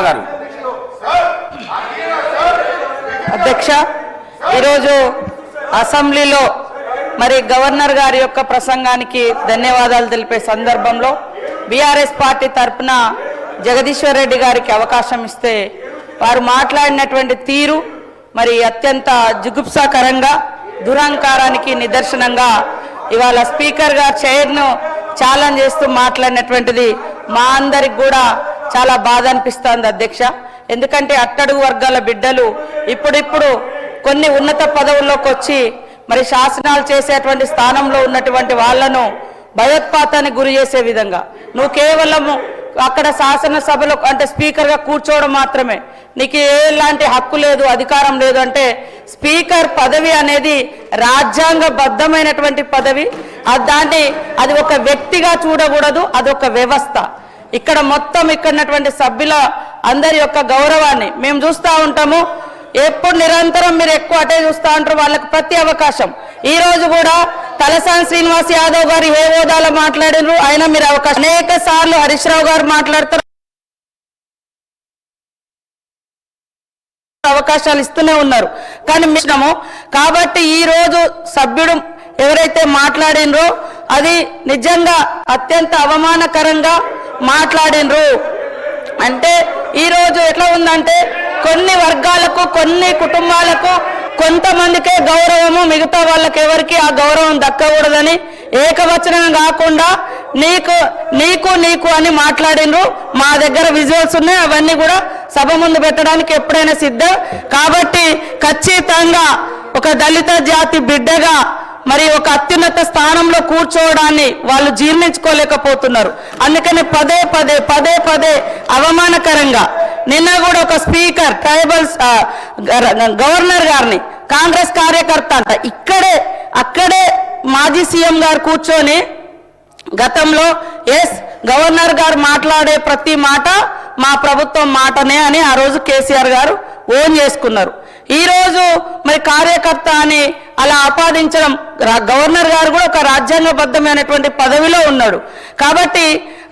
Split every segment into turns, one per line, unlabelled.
మాట్లాడాలి.
అధ్యక్ష, ఈరోజు అసెంబ్లీలో మరి గవర్నర్ గారి యొక్క ప్రసంగానికి ధన్యవాదాలు తెలిపే సందర్భంలో బీఆర్ఎస్ పార్టీ తరఫున జగదీశ్వర్ రెడ్డి గారికి అవకాశం ఇస్తే వారు మాట్లాడినటువంటి తీరు మరి అత్యంత జుగుప్సాకరంగా దురహంకారానికి నిదర్శనంగా ఇవాళ స్పీకర్ గారు చైర్ను ఛాలెంజ్ చేస్తూ మాట్లాడినటువంటిది మా అందరికి కూడా చాలా బాధ అనిపిస్తుంది అధ్యక్ష. ఎందుకంటే అట్టడుగు వర్గాల బిడ్డలు ఇప్పుడిప్పుడు కొన్ని ఉన్నత పదవుల్లోకి వచ్చి మరి శాసనాలు చేసేటువంటి స్థానంలో ఉన్నటువంటి వాళ్లను భయోత్పాతానికి గురి చేసే విధంగా నువ్వు కేవలము అక్కడ శాసనసభలో అంటే స్పీకర్గా కూర్చోవడం మాత్రమే, నీకు ఎలాంటి హక్కు లేదు, అధికారం లేదు అంటే స్పీకర్ పదవి అనేది రాజ్యాంగబద్ధమైనటువంటి పదవి. అది ఒక వ్యక్తిగా చూడకూడదు, అది ఒక వ్యవస్థ. ఇక్కడ మొత్తం ఉన్నటువంటి సభ్యుల అందరి యొక్క గౌరవాన్ని మేము చూస్తూ ఉంటాము. ఎప్పుడు నిరంతరం మీరు ఎక్కువ అటే చూస్తూ ఉంటారు, వాళ్ళకి ప్రతి అవకాశం. ఈ రోజు కూడా తలసాని శ్రీనివాస్ యాదవ్ గారు ఏ హోదాలో మాట్లాడినారు, అయినా మీరు అవకాశం అనేక సార్లు హరీష్ రావు గారు మాట్లాడతారు, అవకాశాలు ఇస్తూనే ఉన్నారు. కానీ మిశ్రము కాబట్టి ఈ రోజు సభ్యుడు ఎవరైతే మాట్లాడినరో అది నిజంగా అత్యంత అవమానకరంగా మాట్లాడినరు. అంటే ఈ రోజు ఎట్లా ఉందంటే కొన్ని వర్గాలకు కొన్ని కుటుంబాలకు కొంతమందికే గౌరవము, మిగతా వాళ్ళకి ఎవరికి ఆ గౌరవం దక్కకూడదని ఏకవచనం కాకుండా నీకు నీకు నీకు అని మాట్లాడినరు. మా దగ్గర విజువల్స్ ఉన్నాయి, అవన్నీ కూడా సభ ముందు పెట్టడానికి ఎప్పుడైనా సిద్ధం. కాబట్టి ఖచ్చితంగా ఒక దళిత జాతి బిడ్డగా మరి ఒక అత్యున్నత స్థానంలో కూర్చోవడాన్ని వాళ్ళు జీర్ణించుకోలేకపోతున్నారు. అందుకని పదే పదే పదే పదే అవమానకరంగా నిన్న కూడా ఒక స్పీకర్ ట్రైబల్స్ గవర్నర్ గారిని కాంగ్రెస్ కార్యకర్త అంట అక్కడే మాజీ సీఎం గారు కూర్చొని గతంలో గవర్నర్ గారు మాట్లాడే ప్రతి మాట మా ప్రభుత్వం మాటనే అని ఆ రోజు కేసీఆర్ గారు ఓన్ చేసుకున్నారు. ఈ రోజు మరి కార్యకర్త అని అలా ఆపాదించడం, గవర్నర్ గారు కూడా ఒక రాజ్యాంగబద్ధమైనటువంటి పదవిలో ఉన్నాడు. కాబట్టి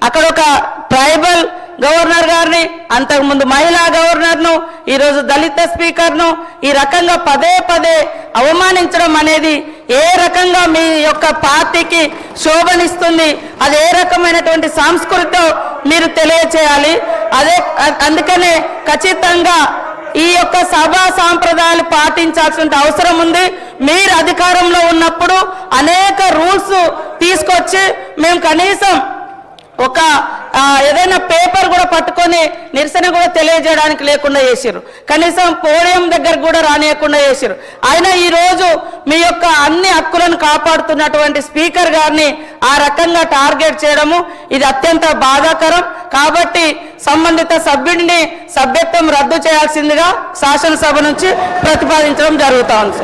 అక్కడ ఒక ట్రైబల్ గవర్నర్ గారిని, అంతకుముందు మహిళా గవర్నర్ను, ఈరోజు దళిత స్పీకర్ను ఈ రకంగా పదే పదే అవమానించడం అనేది ఏ రకంగా మీ యొక్క పార్టీకి శోభనిస్తుంది, అది ఏ రకమైనటువంటి సంస్కృతితో మీరు తెలియచేయాలి. అందుకనే ఖచ్చితంగా ఈ యొక్క సభా సాంప్రదాయాలు పాటించాల్సిన అవసరం ఉంది. మీరు అధికారంలో ఉన్నప్పుడు అనేక రూల్స్ తీసుకొచ్చి మేము కనీసం ఒక ఏదైనా పేపర్ కూడా పట్టుకొని నిరసన కూడా తెలియజేయడానికి లేకుండా చేశారు, కనీసం పోడియం దగ్గర కూడా రానియకుండా చేశారు. అయినా ఈ రోజు మీ యొక్క అన్ని హక్కులను కాపాడుతున్నటువంటి స్పీకర్ గారిని ఆ రకంగా టార్గెట్ చేయడము ఇది అత్యంత బాధాకరం. కాబట్టి సంబంధిత సభ్యుడిని సభ్యత్వం రద్దు చేయాల్సిందిగా శాసనసభ నుంచి ప్రతిపాదించడం జరుగుతోంది.